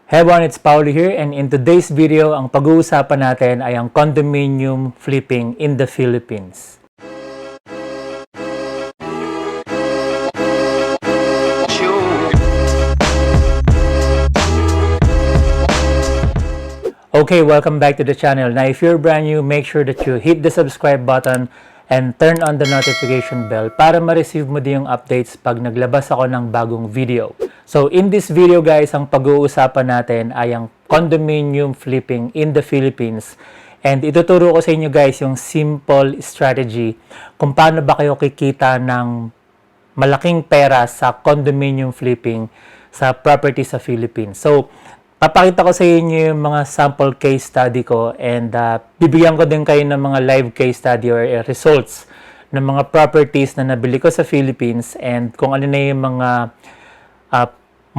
Hey everyone, it's Paolo here, and in today's video, ang pag-uusapan natin ay ang condominium flipping in the Philippines. Okay, welcome back to the channel. Now, if you're brand new, make sure that you hit the subscribe button and turn on the notification bell para ma-receive mo din yung updates pag naglabas ako ng bagong video. So, in this video guys, ang pag-uusapan natin ay ang condominium flipping in the Philippines. And ituturo ko sa inyo guys yung simple strategy kung paano ba kayo kikita ng malaking pera sa condominium flipping sa property sa Philippines. So, papakita ko sa inyo yung mga sample case study ko and bibigyan ko din kayo ng mga live case study or results ng mga properties na nabili ko sa Philippines and kung ano na yung mga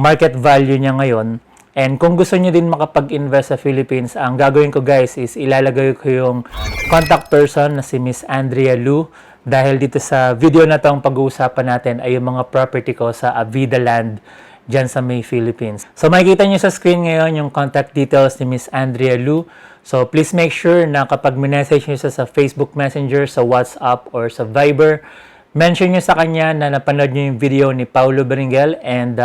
market value niya ngayon. And kung gusto niyo din makapag-invest sa Philippines, ang gagawin ko guys is ilalagay ko yung contact person na si Miss Andrea Lu dahil dito sa video na to ang pag-uusapan natin ay yung mga property ko sa Avida Land dyan sa May Philippines. So makikita nyo sa screen ngayon yung contact details ni Miss Andrea Lu. So please make sure na kapag minessage nyo sa Facebook Messenger, sa WhatsApp, or sa Viber, mention nyo sa kanya na napanood nyo yung video ni Paolo Beringuel and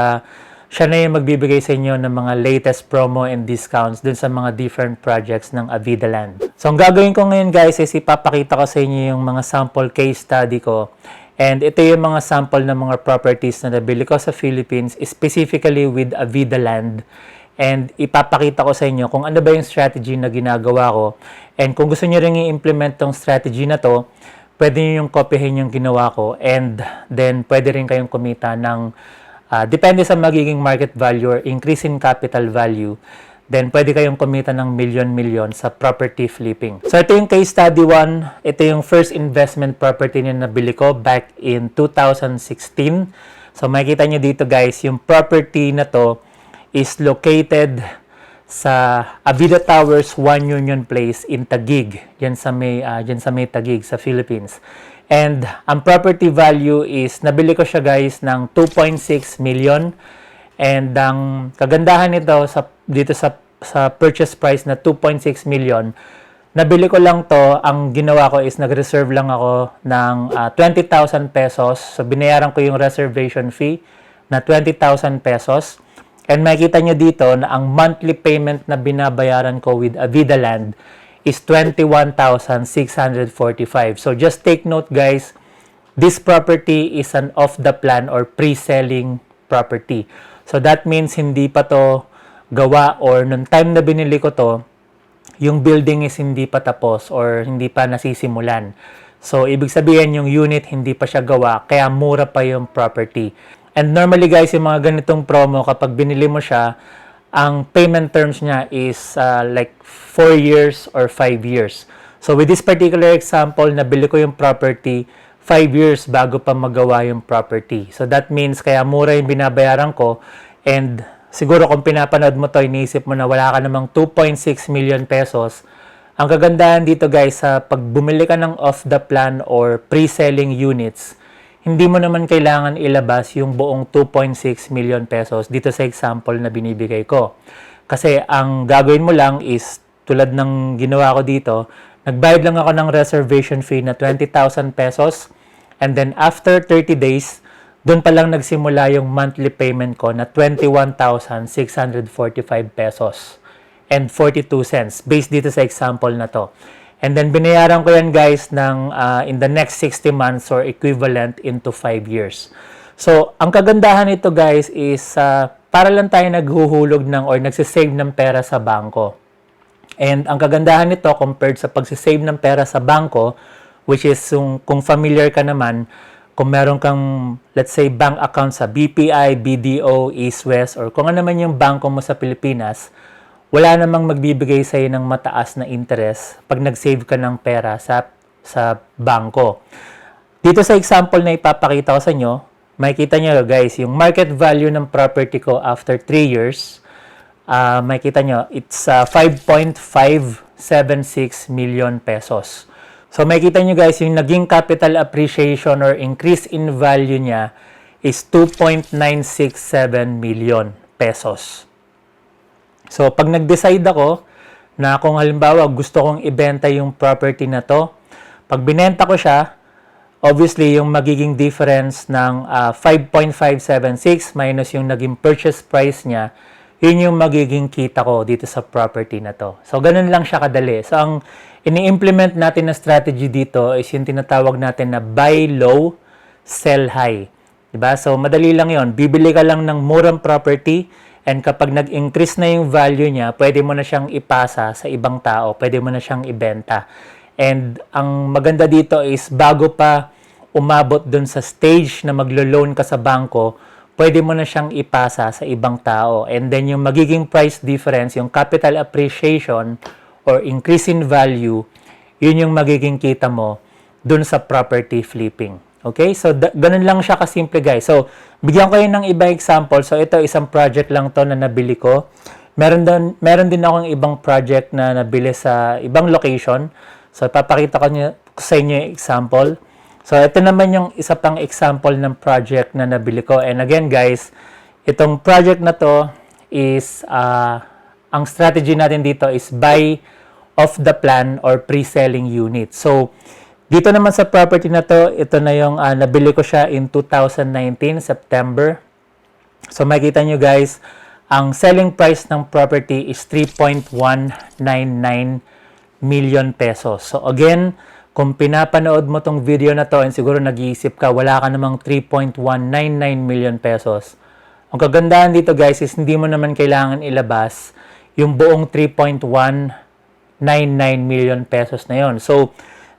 siya na yung magbibigay sa inyo ng mga latest promo and discounts dun sa mga different projects ng Avida Land. So ang gagawin ko ngayon guys is ipapakita ko sa inyo yung mga sample case study ko. And ito yung mga sample ng mga properties na nabili ko sa Philippines, specifically with Avida Land. And ipapakita ko sa inyo kung ano ba yung strategy na ginagawa ko. And kung gusto nyo rin i-implement tong strategy na to, pwede nyo yung kopyahin yung ginawa ko. And then pwede rin kayong kumita ng, depende sa magiging market value or increase in capital value, then pwede kayong kumita ng milyon-milyon sa property flipping. So ito yung case study 1. Ito yung first investment property na nabili ko back in 2016. So makikita nyo dito guys, yung property na to is located sa Avida Towers 1 Union Place in Taguig. Dyan sa may Taguig sa Philippines. And ang property value is, nabili ko siya guys ng 2.6 million. And ang kagandahan nito dito sa purchase price na 2.6 million, nabili ko lang to, ang ginawa ko is nag-reserve lang ako ng 20,000 pesos. So binayaran ko yung reservation fee na 20,000 pesos. And makikita nyo dito na ang monthly payment na binabayaran ko with Avida Land is 21,645. So just take note guys, this property is an off-the-plan or pre-selling property. So that means hindi pa to gawa or nung time na binili ko to, yung building is hindi pa tapos or hindi pa nasisimulan. So ibig sabihin yung unit hindi pa siya gawa kaya mura pa yung property. And normally guys, yung mga ganitong promo kapag binili mo siya, ang payment terms niya is like 4 years or 5 years. So with this particular example, nabili ko yung property 5 years bago pa magawa yung property. So that means kaya mura yung binabayaran ko and siguro kung pinapanood mo to, iniisip mo na wala ka namang 2.6 million pesos. Ang kagandahan dito guys, sa pag bumili ka ng off-the-plan or pre-selling units, hindi mo naman kailangan ilabas yung buong 2.6 million pesos dito sa example na binibigay ko. Kasi ang gagawin mo lang is, tulad ng ginawa ko dito, nagbayad lang ako ng reservation fee na 20,000 pesos. And then after 30 days, doon pa lang nagsimula yung monthly payment ko na 21,645 pesos and 42 cents based dito sa example na to. And then binayaran ko yan guys ng in the next 60 months or equivalent into 5 years. So ang kagandahan nito guys is para lang tayo naghuhulog ng or nagsisave ng pera sa bangko. And ang kagandahan nito compared sa pagsisave ng pera sa bangko, which is kung familiar ka naman, kung meron kang, let's say, bank account sa BPI, BDO, East West, or kung ano naman yung bangko mo sa Pilipinas, wala namang magbibigay sa'yo ng mataas na interest pag nag-save ka ng pera sa bangko. Dito sa example na ipapakita ko sa inyo, makikita nyo guys, yung market value ng property ko after 3 years, makikita nyo, it's 5.576 million pesos. So makikita nyo guys, yung naging capital appreciation or increase in value niya is 2.967 million pesos. So, pag nag-decide ako na kung halimbawa gusto kong ibenta yung property na to, pag binenta ko siya, obviously yung magiging difference ng 5.576 minus yung naging purchase price niya, yun yung magiging kita ko dito sa property na to. So, ganun lang siya kadali. So, ang ini-implement natin na strategy dito is yung tinatawag natin na buy low, sell high. Diba? So, madali lang yon. Bibili ka lang ng murang property, and kapag nag-increase na yung value niya, pwede mo na siyang ipasa sa ibang tao, pwede mo na siyang ibenta. And ang maganda dito is bago pa umabot dun sa stage na maglo-loan ka sa bangko, pwede mo na siyang ipasa sa ibang tao. And then yung magiging price difference, yung capital appreciation or increase in value, yun yung magiging kita mo dun sa property flipping. Okay? So, ganun lang siya kasimple, guys. So, bigyan ko yun ng ibang example. So, ito, isang project lang to na nabili ko. Meron din akong ibang project na nabili sa ibang location. So, papakita ko sa inyo yung example. So, ito naman yung isa pang example ng project na nabili ko. And again, guys, itong project na to is, ang strategy natin dito is buy off the plan or pre-selling unit. So, dito naman sa property na to, ito na yung nabili ko siya in 2019, September. So makikita nyo guys, ang selling price ng property is 3.199 million pesos. So again, kung pinapanood mo tong video na to and siguro nag-iisip ka, wala ka namang 3.199 million pesos. Ang kagandahan dito guys is hindi mo naman kailangan ilabas yung buong 3.199 million pesos na yon. So,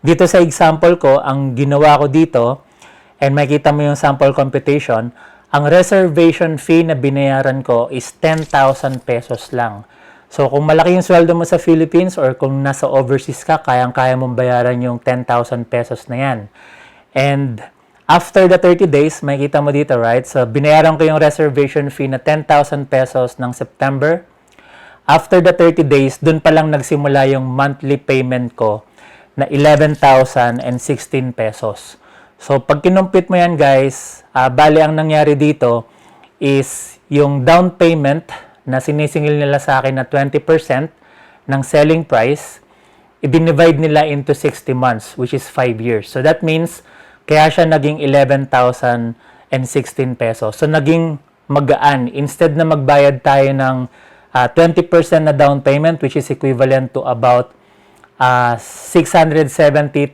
dito sa example ko, ang ginawa ko dito, and makita mo yung sample computation, ang reservation fee na binayaran ko is 10,000 pesos lang. So, kung malaki yung sweldo mo sa Philippines or kung nasa overseas ka, kayang-kaya mong bayaran yung 10,000 pesos na yan. And after the 30 days, makikita mo dito, right? So, binayaran ko yung reservation fee na 10,000 pesos ng September. After the 30 days, dun pa lang nagsimula yung monthly payment ko na 11,016 pesos. So, pag kinumpit mo yan guys, bali ang nangyari dito is yung down payment na sinisingil nila sa akin na 20% ng selling price, i-divide nila into 60 months, which is 5 years. So, that means, kaya siya naging 11,016 pesos. So, naging magaan. Instead na magbayad tayo ng 20% na down payment, which is equivalent to about 670,000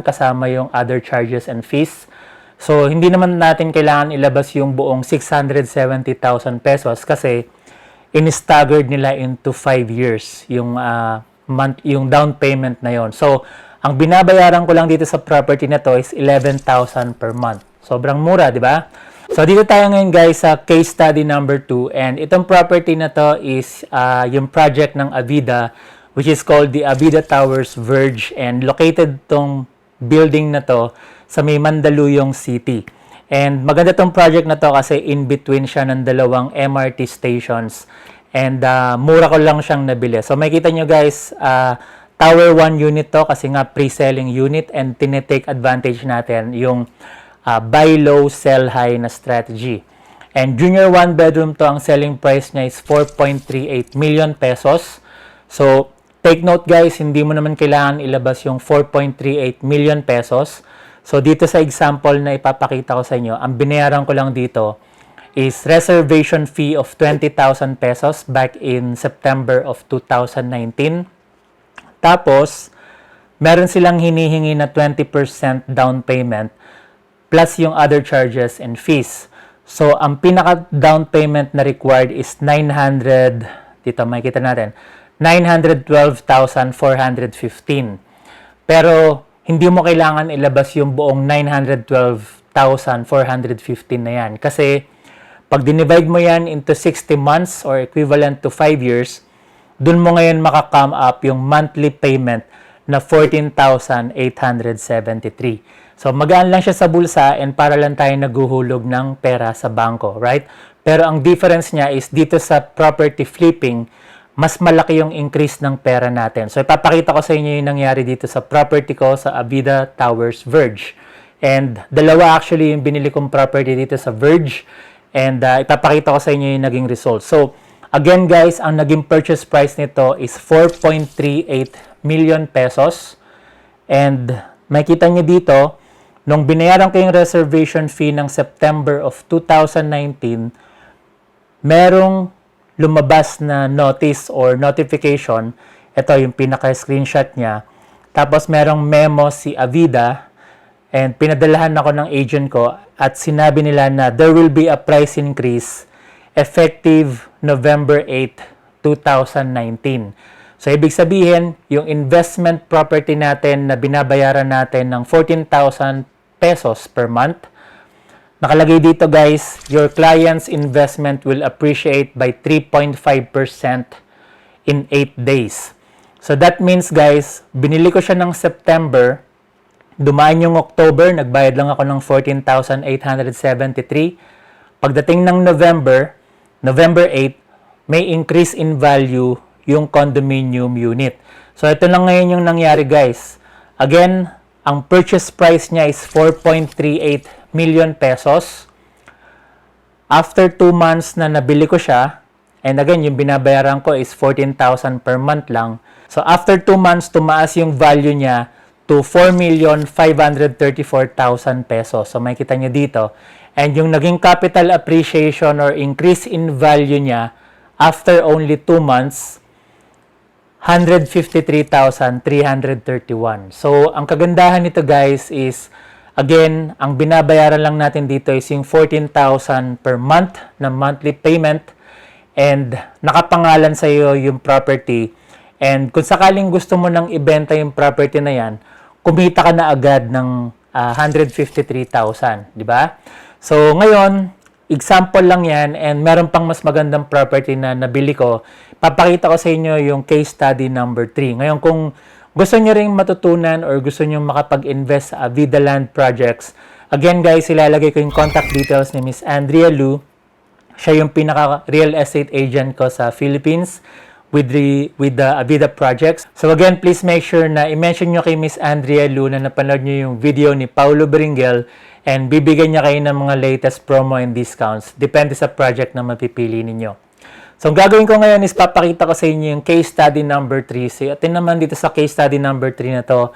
kasama yung other charges and fees. So, hindi naman natin kailangan ilabas yung buong 670,000 pesos kasi in-staggered nila into 5 years yung, yung down payment na yon. So, ang binabayaran ko lang dito sa property na to is 11,000 per month. Sobrang mura, di ba? So, dito tayo ngayon guys sa case study number 2. And itong property na to is yung project ng Avida, which is called the Avida Towers Verge, and located tong building na to sa may Mandaluyong City. And maganda tong project na to kasi in between siya ng dalawang MRT stations, and mura ko lang siyang nabili. So makikita nyo guys, Tower 1 unit to kasi nga pre-selling unit, and tinetake advantage natin yung buy low, sell high na strategy. And junior 1 bedroom to, ang selling price niya is 4.38 million pesos. So, take note guys, hindi mo naman kailangan ilabas yung 4.38 million pesos. So dito sa example na ipapakita ko sa inyo, ang binayaran ko lang dito is reservation fee of 20,000 pesos back in September of 2019. Tapos, meron silang hinihingi na 20% down payment plus yung other charges and fees. So ang pinaka down payment na required is 900, dito makikita natin, 912,415. Pero, hindi mo kailangan ilabas yung buong 912,415 na yan. Kasi, pag dinivide mo yan into 60 months or equivalent to 5 years, dun mo ngayon makakome up yung monthly payment na 14,873. So, magaan lang siya sa bulsa and para lang tayo naghuhulog ng pera sa bangko, right? Pero ang difference niya is dito sa property flipping, mas malaki yung increase ng pera natin. So, ipapakita ko sa inyo yung nangyari dito sa property ko sa Avida Towers Verge. And dalawa actually yung binili kong property dito sa Verge. And ipapakita ko sa inyo yung naging result. So, Again guys, ang naging purchase price nito is 4.38 million pesos. And makita nyo dito, nung binayaran ko yung reservation fee ng September of 2019, merong lumabas na notice or notification. Ito yung pinaka-screenshot niya. Tapos merong memo si Avida and pinadalahan ako ng agent ko at sinabi nila na there will be a price increase effective November 8, 2019. So, ibig sabihin, yung investment property natin na binabayaran natin ng 14,000 pesos per month, nakalagay dito guys, your client's investment will appreciate by 3.5% in 8 days. So, that means guys, binili ko siya ng September, dumaan yung October, nagbayad lang ako ng 14,873. Pagdating ng November 8, may increase in value yung condominium unit. So, ito lang ngayon yung nangyari guys. Again, ang purchase price niya is 4.38 million pesos. After 2 months na nabili ko siya, and again, yung binabayaran ko is 14,000 per month lang. So, after 2 months, tumaas yung value niya to 4,534,000 pesos. So, makikita niyo dito. And yung naging capital appreciation or increase in value niya after only 2 months, 153,331. So, ang kagandahan nito guys is, again, ang binabayaran lang natin dito is yung 14,000 per month na monthly payment and nakapangalan sa iyo yung property. And kung sakaling gusto mo nang ibenta yung property na yan, kumita ka na agad ng 153,000, di ba? So, ngayon, example lang yan and meron pang mas magandang property na nabili ko. Papakita ko sa inyo yung case study number 3. Ngayon, kung gusto nyo ring matutunan or gusto nyo makapag-invest sa Avida Land Projects, again guys, ilalagay ko yung contact details ni Miss Andrea Lu. Siya yung pinaka-real estate agent ko sa Philippines with the Avida Projects. So again, please make sure na i-mention nyo kay Miss Andrea Lu na napanood nyo yung video ni Paolo Beringuel and bibigyan niya kayo ng mga latest promo and discounts. Depende sa project na mapipili ninyo. So, ang gagawin ko ngayon is papakita ko sa inyo yung case study number 3. So, ito naman dito sa case study number 3 na to.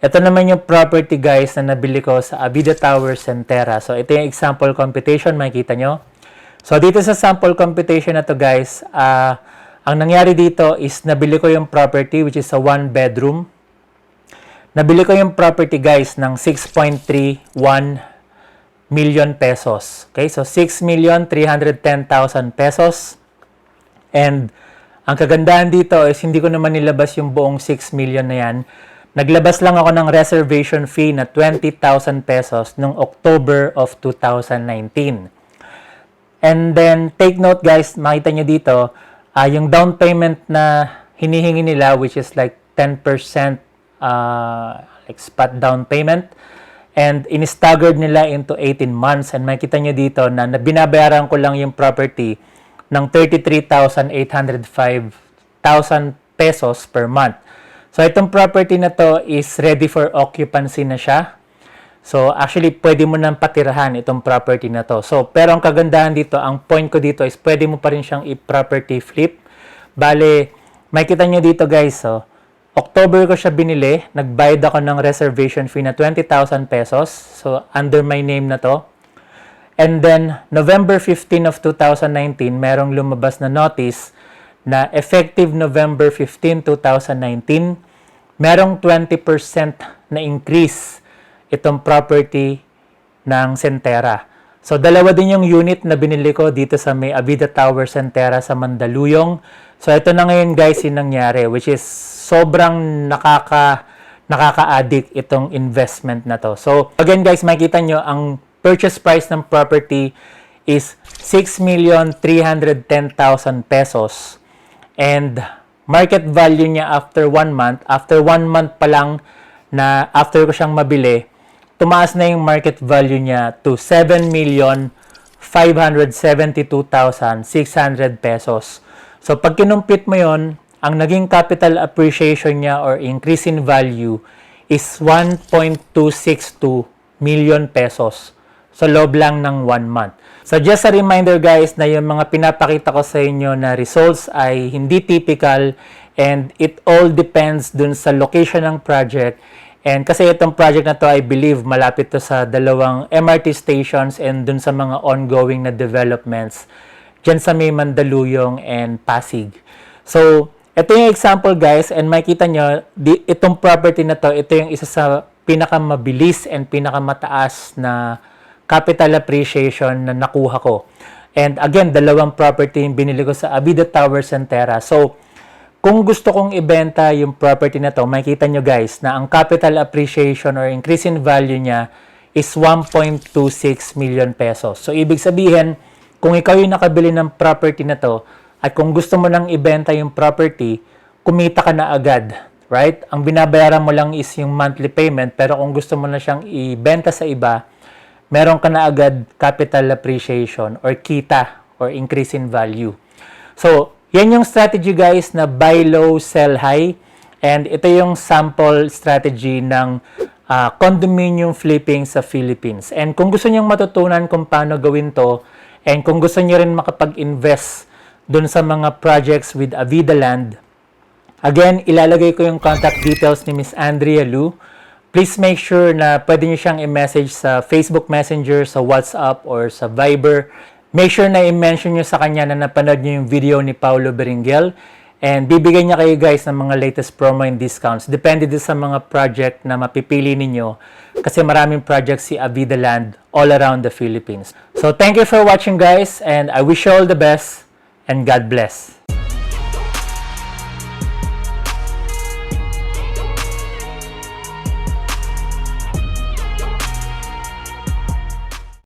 Ito naman yung property guys na nabili ko sa Avida Tower Centera. So, ito yung example computation. Makikita nyo. So, dito sa sample computation na to guys, ang nangyari dito is nabili ko yung property which is a 1 bedroom. Nabili ko yung property guys ng 6.31 million pesos. Okay, so 6,310,000 pesos. And ang kagandahan dito is hindi ko naman nilabas yung buong 6 million na yan. Naglabas lang ako ng reservation fee na 20,000 pesos noong October of 2019. And then, take note guys, makita nyo dito, yung down payment na hinihingi nila which is like 10% like spot down payment. And in-staggered nila into 18 months. And makita nyo dito na binabayaran ko lang yung property ng 33,805,000 pesos per month. So, itong property na to is ready for occupancy na siya. So, actually, pwede mo nang patirahan itong property na to. So, pero ang kagandahan dito, ang point ko dito is pwede mo pa rin siyang i-property flip. Bale, makita nyo dito guys, so, October ko siya binili, nagbayad ako ng reservation fee na 20,000 pesos. So, under my name na to. And then, November 15 of 2019, merong lumabas na notice na effective November 15, 2019, merong 20% na increase itong property ng Centera. So, dalawa din yung unit na binili ko dito sa may Avida Tower Centera sa Mandaluyong. So, ito na ngayon guys yung nangyari, which is sobrang nakaka-addict itong investment na to. So, again guys, makikita nyo, ang purchase price ng property is 6,310,000 pesos. And market value niya after 1 month, after 1 month pa lang na after ko siyang mabili, tumaas na yung market value niya to 7,572,600 pesos. So, pag kinumpit mo yon, ang naging capital appreciation niya or increase in value is 1.262 million pesos. sa loob lang ng 1 month. So just a reminder guys na yung mga pinapakita ko sa inyo na results ay hindi typical and it all depends dun sa location ng project. And kasi itong project na to, I believe, malapit to sa dalawang MRT stations and dun sa mga ongoing na developments dyan sa may Mandaluyong and Pasig. So, ito yung example guys, and makikita nyo, itong property na to, ito yung isa sa pinakamabilis and pinakamataas na capital appreciation na nakuha ko. And again, dalawang property yung binili ko sa Avida Towers and Terra. So, kung gusto kong ibenta yung property na to, makikita nyo guys na ang capital appreciation or increase in value niya is 1.26 million pesos. So, ibig sabihin, kung ikaw yung nakabili ng property na to, at kung gusto mo nang ibenta yung property, kumita ka na agad, right? Ang binabayaran mo lang is yung monthly payment, pero kung gusto mo na siyang ibenta sa iba, meron ka na agad capital appreciation or kita or increase in value. So, yan yung strategy guys na buy low, sell high. And ito yung sample strategy ng condominium flipping sa Philippines. And kung gusto niyong matutunan kung paano gawin to, and kung gusto niyo rin makapag-invest dun sa mga projects with Avida Land, again, ilalagay ko yung contact details ni Miss Andrea Lu. Please make sure na pwede niyo siyang i-message sa Facebook Messenger, sa WhatsApp, or sa Viber. Make sure na i-mention niyo sa kanya na napanood niyo yung video ni Paolo Beringuel. And bibigyan niya kayo guys ng mga latest promo and discounts. Depende din sa mga project na mapipili ninyo. Kasi maraming projects si Avida Land all around the Philippines. So thank you for watching guys. And I wish you all the best. And God bless.